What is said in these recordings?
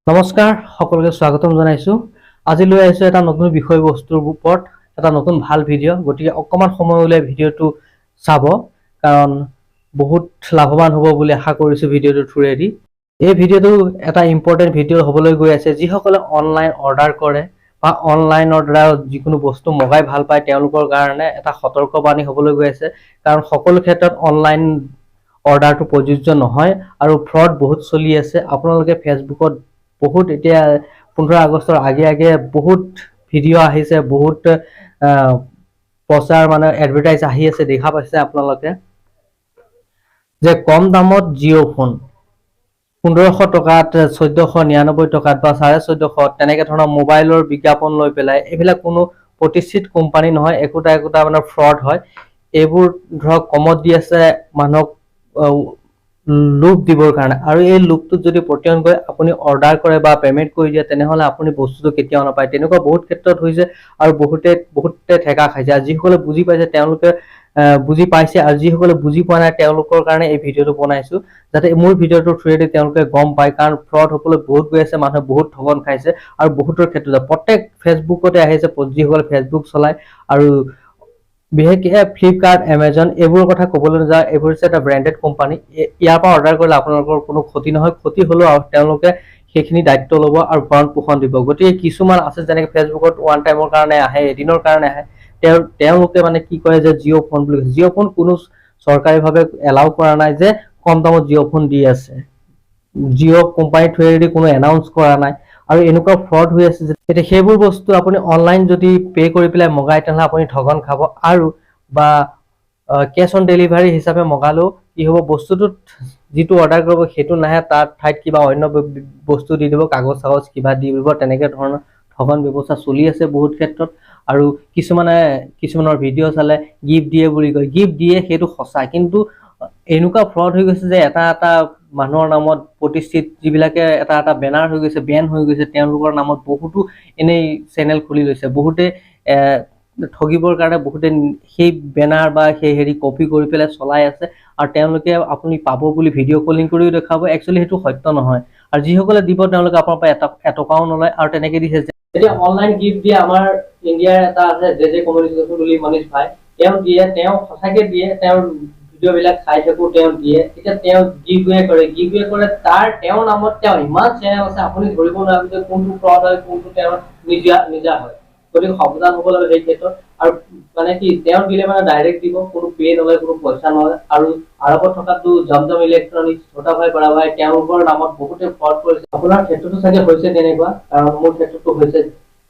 নমস্কাৰ সকলোকে স্বাগতম জনাইছো। আজি লৈ আহিছো এটা নতুন বিষয়বস্তুৰ ওপৰত এটা নতুন ভাল ভিডিঅ'। গতিকে অকমান সময় উলিয়াই ভিডিঅ'টো চাব, কাৰণ বহুত লাভৱান হ'ব বুলি আশা কৰিছো ভিডিঅ'টোৰ থ্ৰুৱেদি। এই ভিডিঅ'টো এটা ইম্পৰ্টেণ্ট ভিডিঅ' হ'বলৈ গৈ আছে। যিসকলে অনলাইন অৰ্ডাৰ কৰে বা অনলাইনৰ দ্বাৰা যিকোনো বস্তু মগাই ভাল পায় তেওঁলোকৰ কাৰণে এটা সতৰ্কবাণী হ'বলৈ গৈ আছে। কাৰণ সকলো ক্ষেত্ৰত অনলাইন অৰ্ডাৰটো প্ৰযোজ্য নহয় আৰু ফ্ৰড বহুত চলি আছে। আপোনালোকে ফেচবুকত বহুত এতিয়া 15 আগষ্টৰ আগে বহুত ভিডিঅ' আহিছে, বহুত প্ৰচাৰ মানে এডভাৰটাইজ আহি আছে, দেখা পাইছে আপোনালোকে যে কম দামত জিঅ' ফোন 1500 টকাত, 1499 টকাত বা 1450 তেনেকে ধৰণৰ মোবাইলৰ বিজ্ঞাপন লৈ পেলাই। এইবিলাক কোনো প্ৰতিষ্ঠিত কোম্পানী নহয়, একোটা মানে ফ্ৰড হয়। এইবোৰ ধৰক কমত দি আছে মানুহক লোভ দিবৰ কাৰণে, আৰু এই লোভটোত যদি পতিয়ন গৈ আপুনি অৰ্ডাৰ কৰে বা পেমেন্ট কৰি দিয়ে তেনেহলে আপুনি বস্তুটো কেতিয়াও নাপায়। তেনেকুৱা বহুত ক্ষেত্ৰত হৈছে আৰু বহুতে ঠেকা খাইছে। আৰু যিসকলে বুজি পাইছে তেওঁলোকে বুজি পাইছে, আৰু যিসকলে বুজি পোৱা নাই তেওঁলোকৰ কাৰণে এই ভিডিঅ'টো বনাইছো, যাতে মোৰ ভিডিঅ'টোৰ থ্ৰুৱেদি তেওঁলোকে গম পায়। কাৰণ ফ্ৰড হ'বলৈ বহুত গৈ আছে, মানুহে বহুত ঠগন খাইছে আৰু বহুতৰ ক্ষেত্ৰত প্ৰত্যেক ফেচবুকতে আহিছে, যিসকলে ফেচবুক চলায়। আৰু বিশেষকৈ ফ্লিপকাৰ্ট, এমেজন এইবোৰৰ কথা ক'বলৈ নাযাওঁ, এইবোৰ হৈছে এটা ব্ৰেণ্ডেড কোম্পানী। ইয়াৰ পৰা অৰ্ডাৰ কৰিলে আপোনালোকৰ কোনো ক্ষতি নহয়, ক্ষতি হ'লেও তেওঁলোকে সেইখিনি দায়িত্ব ল'ব আৰু ভৰণ পোষণ দিব। গতিকে কিছুমান আছে যেনেকে ফেচবুকত ওৱান টাইমৰ কাৰণে আহে, এদিনৰ কাৰণে আহে, তেওঁলোকে মানে কি কৰে যে জিঅ' ফোন বুলি কৈছে। জিঅ' ফোন কোনো চৰকাৰীভাৱে এলাউ কৰা নাই যে কম দামত জিঅ' ফোন দি আছে। জিঅ' কোম্পানীৰ থ্ৰুৱেদি কোনো এনাউন্স কৰা নাই, আৰু এনেকুৱা ফ্ৰড হৈ আছে যে এতিয়া সেইবোৰ বস্তু আপুনি অনলাইন যদি পে' কৰি পেলাই মগাই তেনেহ'লে আপুনি ঠগন খাব। আৰু বা কেছ অন ডেলিভাৰী হিচাপে মগালেও কি হ'ব, বস্তুটোত যিটো অৰ্ডাৰ কৰিব সেইটো নাহে, তাৰ ঠাইত কিবা অন্য বস্তু দি দিব, কাগজ কিবা দি দিব। তেনেকে ধৰণৰ ঠগন ব্যৱস্থা চলি আছে বহুত ক্ষেত্ৰত। আৰু কিছুমানৰ ভিডিঅ' চালে গিফ্ট দিয়ে বুলি কয়, গিফ্ট দিয়ে সেইটো সঁচা, কিন্তু এনেকুৱা ফ্ৰড হৈ গৈছে যে এটা মানুহৰ নামত প্ৰতিষ্ঠিত যিবিলাকে এটা বেনাৰ হৈ গৈছে, বেন হৈ গৈছে, তেওঁলোকৰ নামত বহুতো এনেই চেনেল খুলি লৈছে। বহুতে ঠগিবৰ কাৰণে বহুতে সেই বেনাৰ বা সেই কপি কৰি পেলাই চলাই আছে, আৰু তেওঁলোকে আপুনি পাব বুলি ভিডিঅ' কলিং কৰিও দেখাব। একচুৱেলি সেইটো সত্য নহয়, আৰু যিসকলে দিব তেওঁলোকে আপোনাৰ পৰা এটকাও নলয়। আৰু তেনেকে দিছে যে এতিয়া অনলাইন গিফ্ট দিয়ে, আমাৰ ইণ্ডিয়াৰ এটা আছে জে কমিউনিকেশ্যন বুলি মনীষ ভাই, তেওঁ দিয়ে, তেওঁ সঁচাকে দিয়ে, তেওঁৰ ভিডিঅ' বিলাক চাই থাকো, তেওঁ দিয়ে। এতিয়া তেওঁ গিভৱে কৰে, তেওঁৰ নামত তেওঁ ইমান চেনেল আছে, আপুনি ধৰিব নোৱাৰিব যে কোনটো ফ্ৰড হয়, কোনটো তেওঁৰ নিজা হয়। গতিকে সাৱধান হ'ব লাগে সেই ক্ষেত্ৰত। আৰু মানে কি তেওঁ দিলে মানে ডাইৰেক্ট দিব, কোনো পে নলয়, কোনো পইচা নলয়। আৰু আৰবত থকাটো জমজম ইলেক্ট্ৰনিক্স, ছোটা ভাই বৰা ভাই, তেওঁলোকৰ নামত বহুতে ফ্ৰড কৰিছে। আপোনাৰ ক্ষেত্ৰতো চাগে হৈছে তেনেকুৱা, কাৰণ মোৰ ক্ষেত্ৰতো হৈছে।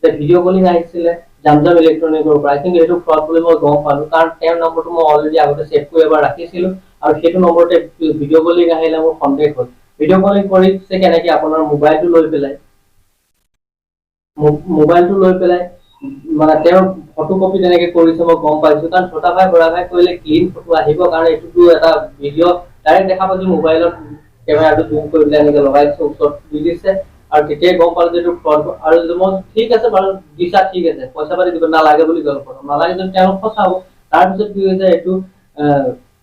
ভিডিঅ' কলিং আহিছিলে জমজম ইলেক্ট্ৰনিকৰ পৰা, কিন্তু এইটো ফ্ৰড বুলি মই গম পালো, কাৰণ তেওঁৰ নম্বৰটো মই অলৰেডি আগতে ছেভ কৰি এবাৰ ৰাখিছিলো, আৰু সেইটো নম্বৰতে ভিডিঅ' কলিং আহিলে মোৰ সন্দেহ হ'ল। ভিডিঅ' কলিং কৰিছে কেনেকে, আপোনাৰ মোবাইলটো লৈ পেলাই মানে তেওঁৰ ফটো কপি তেনেকে কৰিছে মই গম পাইছো। কাৰণ ছোটা ভাই বৰা ভাই কৰিলে ক্লিন ফটো আহিব, কাৰণ এইটোতো এটা ভিডিঅ' ডাইৰেক্ট দেখা পাইছো, মোবাইলত কেমেৰাটো জুম কৰি পেলাই এনেকে লগাই দিছে, ওচৰত দি দিছে, আৰু তেতিয়াই গম পালো যে এইটো ফ্ৰড। আৰু মই ঠিক আছে বাৰু দিছা, ঠিক আছে, পইচা পাতি দিব নালাগে বুলি ক'লো, নালাগে যদি তেওঁলোক ফচাব। তাৰপিছত কি হৈছে, এইটো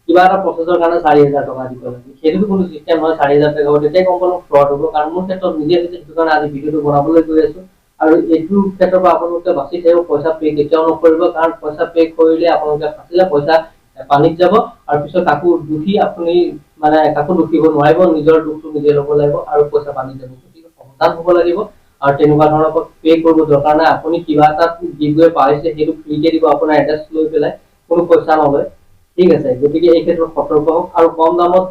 কিবা এটা প্ৰচেছৰ কাৰণে 4000 টকা দিব লাগে, সেইটোতো কোনো চিষ্টেম নহয় 4000 টকা। তেতিয়াই গম পালো ফ্ৰড হ'ব, কাৰণ মোৰ ক্ষেত্ৰত নিজে হৈছে, সেইটো কাৰণে আজি ভিডিঅ'টো বনাবলৈ গৈ আছো। আৰু এইটো ক্ষেত্ৰৰ পৰা আপোনালোকে বাচি থাকিব, পইচা পে কেতিয়াও নকৰিব, কাৰণ পইচা পে কৰিলে আপোনালোকে ফাঁচিলে, পইচা পানীত যাব, আৰু পিছত কাকো দুখিব নোৱাৰিব, নিজৰ দুখটো নিজে ল'ব লাগিব, আৰু পইচা পানীত যাব। গতিকে সাৱধান হ'ব লাগিব, আৰু তেনেকুৱা ধৰণৰ পে কৰিব দৰকাৰ নাই। আপুনি কিবা এটা গিভৱে পাইছে, সেইটো ফ্ৰীকে দিব, আপোনাৰ এড্ৰেছ লৈ পেলাই, কোনো পইচা নলয়, ঠিক আছে। গতিকে এই ক্ষেত্ৰত সতৰ্ক হওক। আৰু কম দামত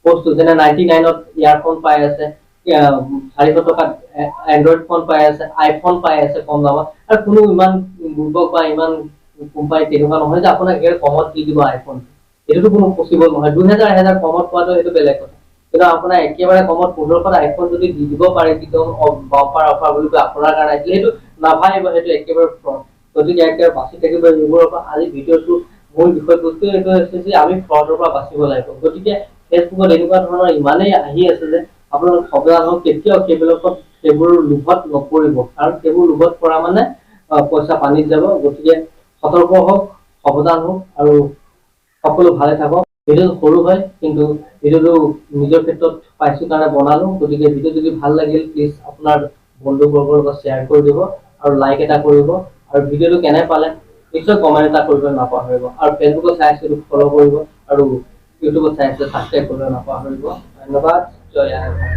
বস্তু যেনে 99ত ইয়াৰফোন পাই আছে, 400 টকাত এণ্ড্ৰইড ফোন পাই আছে, আইফোন পাই আছে কম দামত। আৰু কোনো ইমান বুৰ্বক বা ইমান কোম্পানী তেনেকুৱা নহয় যে আপোনাক কমত দি দিব আইফোন। এইটোতো কোনো পচিবল নহয়। 2000-1000 কমত পোৱাটো সেইটো বেলেগ কথা, কিন্তু আপোনাৰ একেবাৰে কমত 1500 আইফোন যদি দি দিব পাৰে, কিন্তু বাম্পাৰ অফাৰ বুলি কয় আপোনাৰ কাৰণে আহিছিলে, সেইটো নাভাবিব, সেইটো একেবাৰে ফ্ৰড। গতিকে একেবাৰে বাচি থাকিব এইবোৰৰ পৰা। আজি ভিডিঅ'টো মূল বিষয়বস্তু এইটো হৈছে যে আমি ফ্ৰডৰ পৰা বাচিব লাগিব। গতিকে ফেচবুকত এনেকুৱা ধৰণৰ ইমানেই আহি আছে যে আপোনালোক সাৱধান হওক, কেতিয়াও সেইবোৰ লোভত নপৰিব, কাৰণ সেইবোৰ লোভত পৰা মানে পইচা পানীত যাব। গতিকে সতৰ্ক হওক, সাৱধান হওক, আৰু সকলো ভালে থাকক। ভিডিঅ'টো সৰু হয়, কিন্তু ভিডিঅ'টো নিজৰ ক্ষেত্ৰত পাইছো কাৰণে বনালো। গতিকে ভিডিঅ' যদি ভাল লাগিল প্লিজ আপোনাৰ বন্ধুবৰ্গৰ লগত শ্বেয়াৰ কৰি দিব আৰু লাইক এটা কৰিব আৰু ভিডিঅ'টো কেনে পালে নিশ্চয় কমেণ্ট এটা কৰিব নাপাহৰিব আৰু ফেচবুকত চাই আছে ফ'ল' কৰিব আৰু ইউটিউবত চাই আছে ছাবস্ক্ৰাইব কৰিব নাপাহৰিব। ধন্যবাদ। জয় আই অসম।